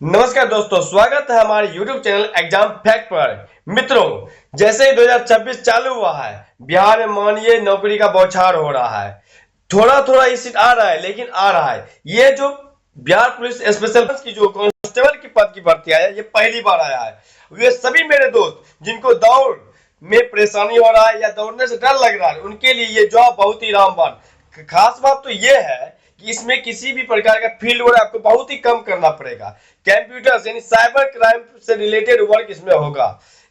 नमस्कार दोस्तों, स्वागत है हमारे YouTube चैनल एग्जाम फैक्ट पर। मित्रों, जैसे ही 2026 चालू हुआ है, बिहार में मानिए नौकरी का बौछार हो रहा है। थोड़ा थोड़ा इस आ रहा है, लेकिन आ रहा है। ये जो बिहार पुलिस स्पेशल की जो कांस्टेबल की पद की भर्ती आया है, ये पहली बार आया है। वे सभी मेरे दोस्त जिनको दौड़ में परेशानी हो रहा है या दौड़ने से डर लग रहा है, उनके लिए ये जॉब बहुत ही रामबाण। खास बात तो ये है कि इसमें किसी भी प्रकार का फील्ड वर्क आपको बहुत ही कम करना पड़ेगा। कंप्यूटर यानी साइबर क्राइम से रिलेटेड वर्क इसमें होगा।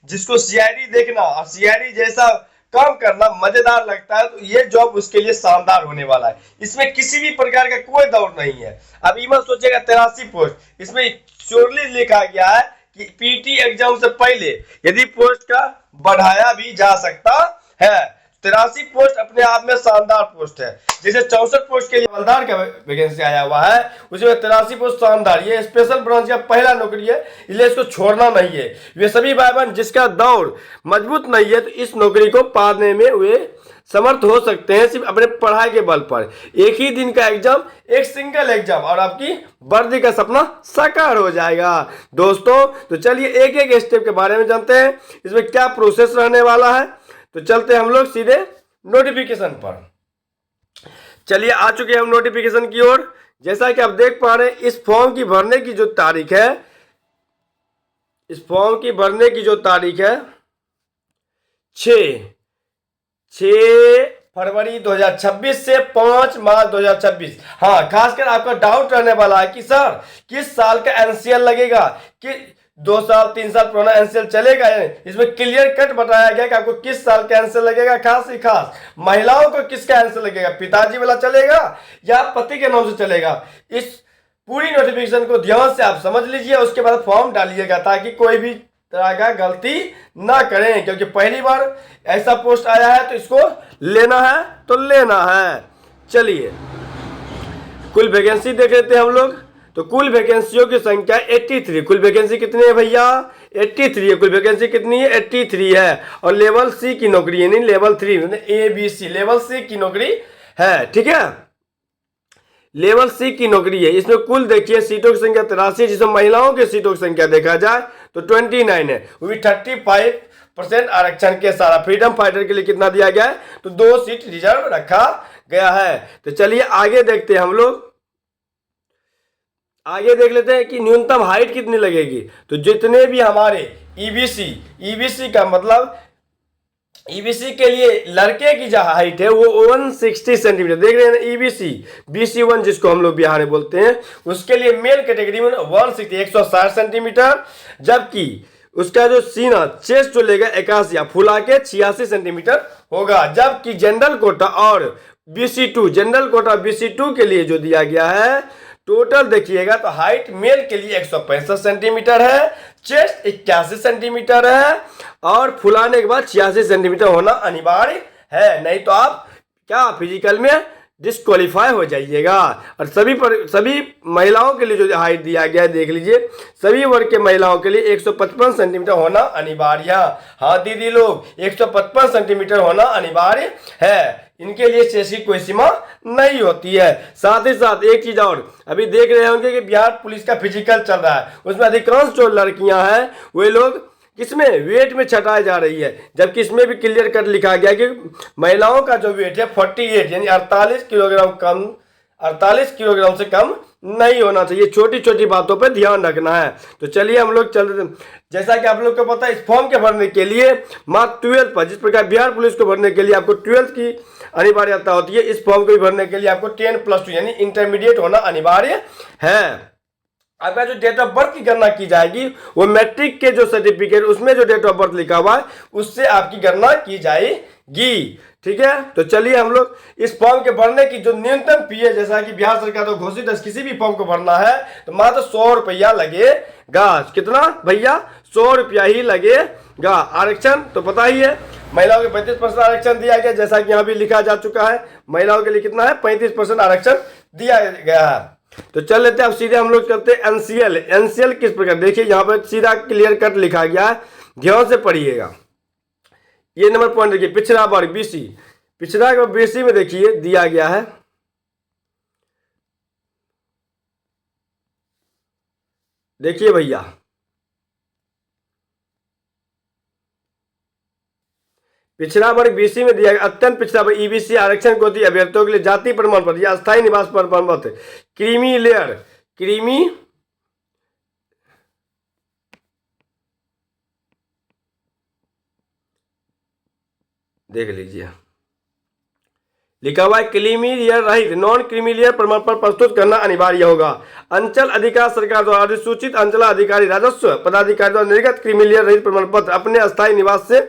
जिसको सीआईडी देखना और सीआईडी जैसा काम करना मजेदार लगता है, तो ये जॉब उसके लिए शानदार होने वाला है। इसमें किसी भी प्रकार का कोई दौड़ नहीं है। अब ये मत सोचेगा 83 पोस्ट, इसमें श्योरली लिखा गया है कि पीटी एग्जाम से पहले यदि पोस्ट का बढ़ाया भी जा सकता है। 83 पोस्ट अपने आप में शानदार पोस्ट है। जैसे 64 पोस्ट के लिए हवलदार का वैकेंसी आया हुआ है, उसमें 83 पोस्ट शानदार। ये स्पेशल ब्रांच का पहला नौकरी है, इसलिए इसको छोड़ना नहीं है। वे सभी भाई बहन जिसका दौड़ मजबूत नहीं है, तो इस नौकरी को पाने में वे समर्थ हो सकते हैं सिर्फ अपने पढ़ाई के बल पर। एक ही दिन का एग्जाम, एक सिंगल एग्जाम, और आपकी वर्दी का सपना साकार हो जाएगा। दोस्तों, तो चलिए एक एक स्टेप के बारे में जानते हैं, इसमें क्या प्रोसेस रहने वाला है। तो चलते हम लोग सीधे नोटिफिकेशन पर। चलिए आ चुके हैं हम नोटिफिकेशन की ओर। जैसा कि आप देख पा रहे हैं, इस फॉर्म की भरने की जो तारीख है, इस फॉर्म की भरने की जो तारीख है 6 फरवरी 2026 से 5 मार्च 2026। हाँ, खासकर आपका डाउट रहने वाला है कि सर किस साल का एनसीएल लगेगा, कि 2 साल 3 साल पुराना एनसीएल चलेगा। इसमें क्लियर कट बताया गया कि आपको किस साल का एनसीएल लगेगा। खास ही खास महिलाओं को किसका एनसीएल लगेगा, पिताजी वाला चलेगा या पति के नाम से चलेगा। इस पूरी नोटिफिकेशन को ध्यान से आप समझ लीजिए, उसके बाद फॉर्म डालिएगा ताकि कोई भी तरह का गलती ना करें, क्योंकि पहली बार ऐसा पोस्ट आया है, तो इसको लेना है तो लेना है। चलिए कुल वैकेंसी देख लेते हैं हम लोग। तो कुल वैकेंसियों की संख्या 83। कुल वैकेंसी कितनी है भैया? 83 है। कुल वैकेंसी कितनी है? 83 है। और लेवल सी की नौकरी है, नहीं level 3, A B C, level C की नौकरी है। ठीक है, लेवल सी की नौकरी है। इसमें कुल देखिए सीटों की संख्या 83, जिसमें महिलाओं की सीटों की संख्या देखा जाए तो 29 है। वो भी 35% आरक्षण के साथ। फ्रीडम फाइटर के लिए कितना दिया गया है? तो 2 सीट रिजर्व रखा गया है। तो चलिए आगे देखते हैं हम लोग। आगे देख लेते हैं कि न्यूनतम हाइट कितनी लगेगी। तो जितने भी हमारे ईबीसी का मतलब ईबीसी के लिए लड़के की जो हाइट है वो 160 सेंटीमीटर, देख रहे हैं ना, ईबीसी BC1 जिसको हम लोग बिहार में बोलते हैं, उसके लिए मेल कैटेगरी में 160 सेंटीमीटर। जबकि उसका जो सीना चेस्ट जो लेगा 81 फुला के 86 सेंटीमीटर होगा। जबकि जनरल कोटा और BC2, जनरल कोटा BC2 के लिए जो दिया गया है, टोटल देखिएगा तो हाइट मेल के लिए 165 सेंटीमीटर है, चेस्ट 81 सेंटीमीटर है, और फुलाने के बाद 86 सेंटीमीटर होना अनिवार्य है। नहीं तो आप क्या फिजिकल में डिस्क्वालीफाई हो जाइएगा। और सभी महिलाओं के लिए जो हाइट दिया गया है देख लीजिए, सभी वर्ग के महिलाओं के लिए 155 सेंटीमीटर होना अनिवार्य। हाँ दीदी लोग, 155 सेंटीमीटर होना अनिवार्य है। इनके लिए शेष की कोई सीमा नहीं होती है। साथ ही साथ एक चीज और, अभी देख रहे होंगे कि बिहार पुलिस का फिजिकल चल रहा है, उसमें अधिकांश जो लड़कियां हैं वे लोग किसमें वेट में छटाई जा रही है। जबकि इसमें भी क्लियर कट लिखा गया कि महिलाओं का जो वेट है 48 यानी 48 किलोग्राम कम, 48 किलोग्राम से कम नहीं होना चाहिए। छोटी छोटी बातों पर ध्यान रखना है। तो चलिए हम लोग चलते। जैसा कि आप लोग को पता है, इस फॉर्म के भरने के लिए मात्र 12 पर, जिस प्रकार बिहार पुलिस को भरने के लिए आपको 12th की अनिवार्यता होती है, इस फॉर्म को भी भरने के लिए आपको 10+2 यानी इंटरमीडिएट होना अनिवार्य है। आपका जो डेट ऑफ बर्थ की गणना की जाएगी, वो मैट्रिक के जो सर्टिफिकेट उसमें जो डेट ऑफ बर्थ लिखा हुआ है उससे आपकी गणना की जाएगी। ठीक है, तो चलिए हम लोग इस फॉर्म के भरने की जो न्यूनतम फी है, जैसा कि बिहार सरकार तो घोषित है, किसी भी फॉर्म को भरना है तो मात्र 100 रुपया लगेगा। कितना भैया? 100 रुपया ही लगेगा। आरक्षण तो पता ही है, महिलाओं के 35% आरक्षण दिया गया, जैसा कि यहाँ भी लिखा जा चुका है। महिलाओं के लिए कितना है? 35% आरक्षण दिया गया है। तो चल लेते हैं अब सीधे हम लोग चलते हैं एनसीएल। एनसीएल किस प्रकार, देखिए यहाँ पर सीधा क्लियर कट लिखा गया है, ध्यान से पढ़िएगा। ये नंबर पॉइंट देखिए, पिछड़ा वर्ग BC, पिछड़ा वर्ग BC में देखिए दिया गया है देखिए भैया, पिछड़ा वर्ग बीसी में दिया गया अत्यंत पिछड़ा वर्ग ईबीसी आरक्षण को दिया अभ्यर्थियों के लिए जाति प्रमाण पत्र या अस्थायी निवास प्रमाण पत्र, क्रीमी लेयर, क्रीमी देख लीजिए, लिखा हुआ है क्रीमीलियर रहित नॉन क्रीमीलियर प्रमाण पत्र प्रस्तुत करना अनिवार्य होगा। अंचल अधिकार सरकार द्वारा अधिसूचित अंचल अधिकारी राजस्व पदाधिकारी द्वारा निर्गत क्रीमीलियर रहित प्रमाण पत्र अपने अस्थायी निवास से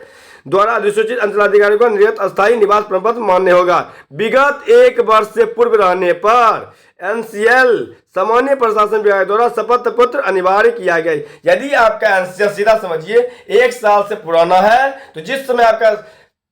द्वारा अधिसूचित अंचलाधिकारी को निर्गत अस्थायी निवास प्रमाण पत्र मान्य होगा। विगत 1 वर्ष से पूर्व रहने पर एनसीएल सामान्य प्रशासन विभाग द्वारा शपथ पत्र अनिवार्य किया गया। यदि आपका एनसीएल सीधा समझिए 1 साल से पुराना है तो जिस समय आपका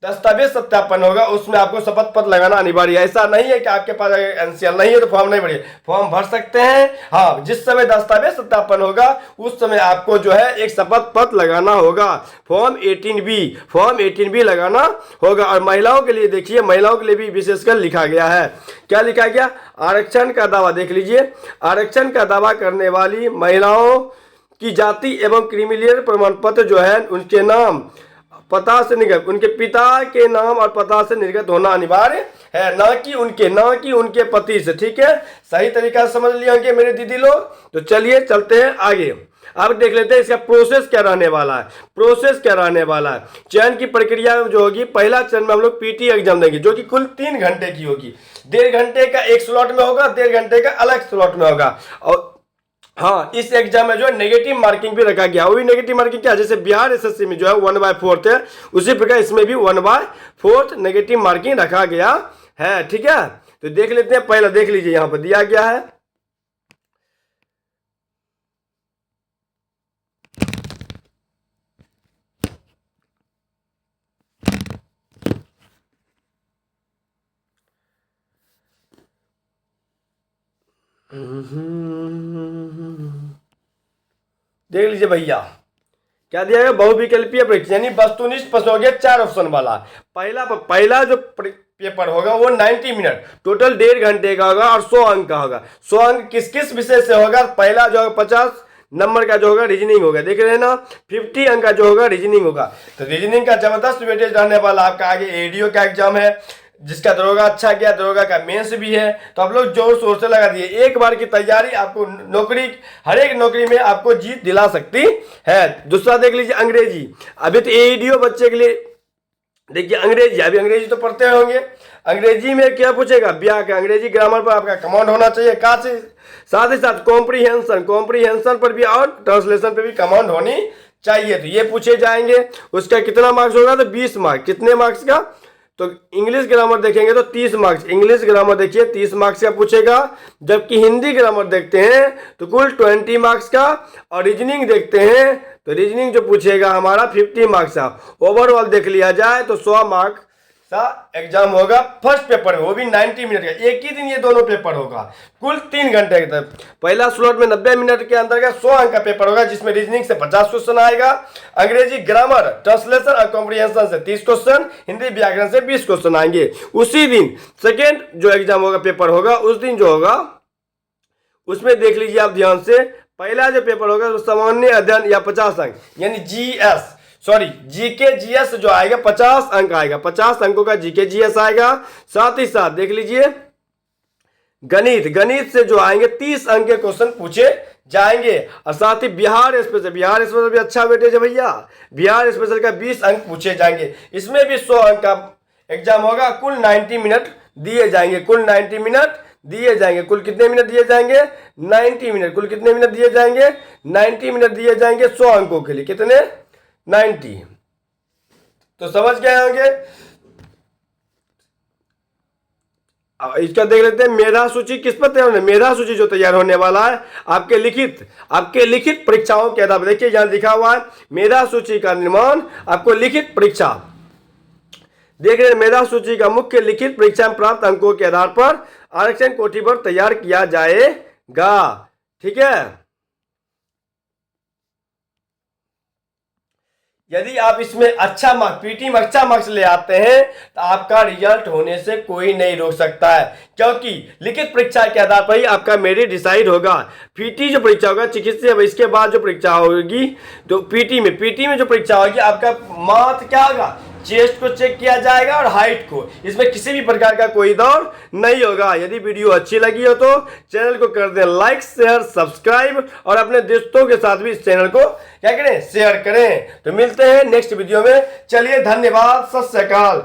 दस्तावेज सत्यापन होगा उसमें आपको शपथ पत्र लगाना अनिवार्य है। ऐसा नहीं है कि आपके पास एनसीएल नहीं है तो फॉर्म नहीं भरिए, फॉर्म भर सकते हैं। हाँ, जिस समय दस्तावेज सत्यापन होगा उस समय आपको जो है एक शपथ पत्र लगाना होगा, फॉर्म 18B लगाना होगा। और महिलाओं के लिए देखिए, महिलाओं के लिए भी विशेषकर लिखा गया है। क्या लिखा गया? आरक्षण का दावा देख लीजिए, आरक्षण का दावा करने वाली महिलाओं की जाति एवं क्रीमीलियर प्रमाण पत्र जो है उनके नाम पता से निर्गत, उनके पिता के नाम और पता से निर्गत होना अनिवार्य है, ना कि उनके पति से। ठीक है, सही तरीका से समझ लिए होंगे मेरे दीदी लोग। तो चलिए चलते हैं आगे, अब देख लेते हैं इसका प्रोसेस क्या रहने वाला है। प्रोसेस क्या रहने वाला है, चयन की प्रक्रिया जो होगी, पहला चरण में हम लोग पीटी एग्जाम देंगे जो कि कुल 3 घंटे की होगी। 1.5 घंटे का एक स्लॉट में होगा, 1.5 घंटे का अलग स्लॉट में होगा। और हाँ, इस एग्जाम में जो है नेगेटिव मार्किंग भी रखा गया। वो भी नेगेटिव मार्किंग क्या, जैसे बिहार एसएससी में जो है 1/4 है, उसी प्रकार इसमें भी 1/4 नेगेटिव मार्किंग रखा गया है। ठीक है, तो देख लेते हैं, पहला देख लीजिए यहां पर दिया गया है। देख लीजिए भैया, क्या दिया गया, बहुविकल्पीय परीक्षा यानी वस्तुनिष्ठ प्रश्न हो गया 4 ऑप्शन वाला। पहला जो पेपर होगा वो 90 मिनट टोटल 1.5 घंटे का होगा और 100 अंक का होगा। 100 अंक किस किस विषय से होगा? पहला जो होगा 50 नंबर का जो होगा रीजनिंग होगा, देख रहे हैं ना, 50 अंक का जो होगा रीजनिंग होगा। तो रीजनिंग का जबरदस्त वेटेज रहने वाला आपका। आगे एडीओ का एग्जाम है जिसका दरोगा अच्छा गया, दरोगा का मेंस भी है, तो आप लोग जोर शोर से लगा दिए। एक बार की तैयारी आपको नौकरी, हर एक नौकरी में आपको जीत दिला सकती है। दूसरा देख लीजिए अंग्रेजी, अभी तो एडीओ बच्चे के लिए देखिए अंग्रेजी, अभी अंग्रेजी तो पढ़ते होंगे। अंग्रेजी में क्या पूछेगा? व्याकरण, अंग्रेजी ग्रामर पर आपका कमांड होना चाहिए। साथ ही साथ कॉम्प्रीहेंशन पर भी और ट्रांसलेशन पर भी कमांड होनी चाहिए। तो ये पूछे जाएंगे। उसका कितना मार्क्स होगा? तो 20 मार्क्स। कितने मार्क्स का? तो इंग्लिश ग्रामर देखेंगे तो 30 मार्क्स, इंग्लिश ग्रामर देखिए 30 मार्क्स का पूछेगा। जबकि हिंदी ग्रामर देखते हैं तो कुल 20 मार्क्स का, और रीजनिंग देखते हैं तो रीजनिंग जो पूछेगा हमारा 50 मार्क्स का। ओवरऑल देख लिया जाए तो 100 मार्क्स का एग्जाम होगा फर्स्ट पेपर में, वो भी 90 मिनट का। एक ही दिन ये दोनों पेपर होगा, कुल 3 घंटे की तरफ। पहला स्लॉट में 90 मिनट के अंदर का 100 अंक का पेपर होगा जिसमें रीजनिंग से 50 क्वेश्चन आएगा, अंग्रेजी ग्रामर, ट्रांसलेशन और कॉम्प्रिहेंशन से 30 क्वेश्चन, हिंदी व्याकरण से 20 क्वेश्चन आएंगे। उसी दिन सेकेंड जो एग्जाम होगा, पेपर होगा, उस दिन जो होगा उसमें देख लीजिए आप ध्यान से, पहला जो पेपर होगा वो सामान्य अध्ययन या 50 अंक यानी जीके जीएस जो आएगा 50 अंक आएगा, 50 अंकों का जीके जीएस आएगा। साथ ही साथ देख लीजिए गणित से जो आएंगे 30 अंक के क्वेश्चन पूछे जाएंगे। और साथ ही बिहार स्पेशल भी अच्छा वेटेज है भैया, बिहार स्पेशल का 20 अंक पूछे जाएंगे। इसमें भी 100 अंक का एग्जाम होगा, कुल 90 मिनट दिए जाएंगे, कुल 90 मिनट दिए जाएंगे। कुल कितने मिनट दिए जाएंगे? 90 मिनट। कुल कितने मिनट दिए जाएंगे? 90 मिनट दिए जाएंगे 100 अंकों के लिए। कितने? 90। तो समझ गए होंगे। इसका देख लेते हैं मेधा सूची किस पर तैयार होने। मेधा सूची जो तैयार होने वाला है आपके लिखित परीक्षाओं के आधार पर। देखिए यहां लिखा हुआ है मेधा सूची का निर्माण आपको लिखित परीक्षा, देख रहे हैं, मेधा सूची का मुख्य लिखित परीक्षा में प्राप्त अंकों के आधार पर आरक्षण कोटि पर तैयार किया जाएगा। ठीक है, यदि आप इसमें अच्छा मार्क्स पीटी में अच्छा मार्क्स ले आते हैं तो आपका रिजल्ट होने से कोई नहीं रोक सकता है, क्योंकि लिखित परीक्षा के आधार पर ही आपका मेरिट डिसाइड होगा। पीटी जो परीक्षा होगा चिकित्सा, इसके बाद जो परीक्षा होगी तो पीटी में जो परीक्षा होगी आपका मात्र क्या होगा, चेस्ट को चेक किया जाएगा और हाइट को, इसमें किसी भी प्रकार का कोई दौड़ नहीं होगा। यदि वीडियो अच्छी लगी हो तो चैनल को कर दें लाइक, शेयर, सब्सक्राइब और अपने दोस्तों के साथ भी इस चैनल को क्या करें, शेयर करें। तो मिलते हैं नेक्स्ट वीडियो में। चलिए धन्यवाद, सत श्री अकाल।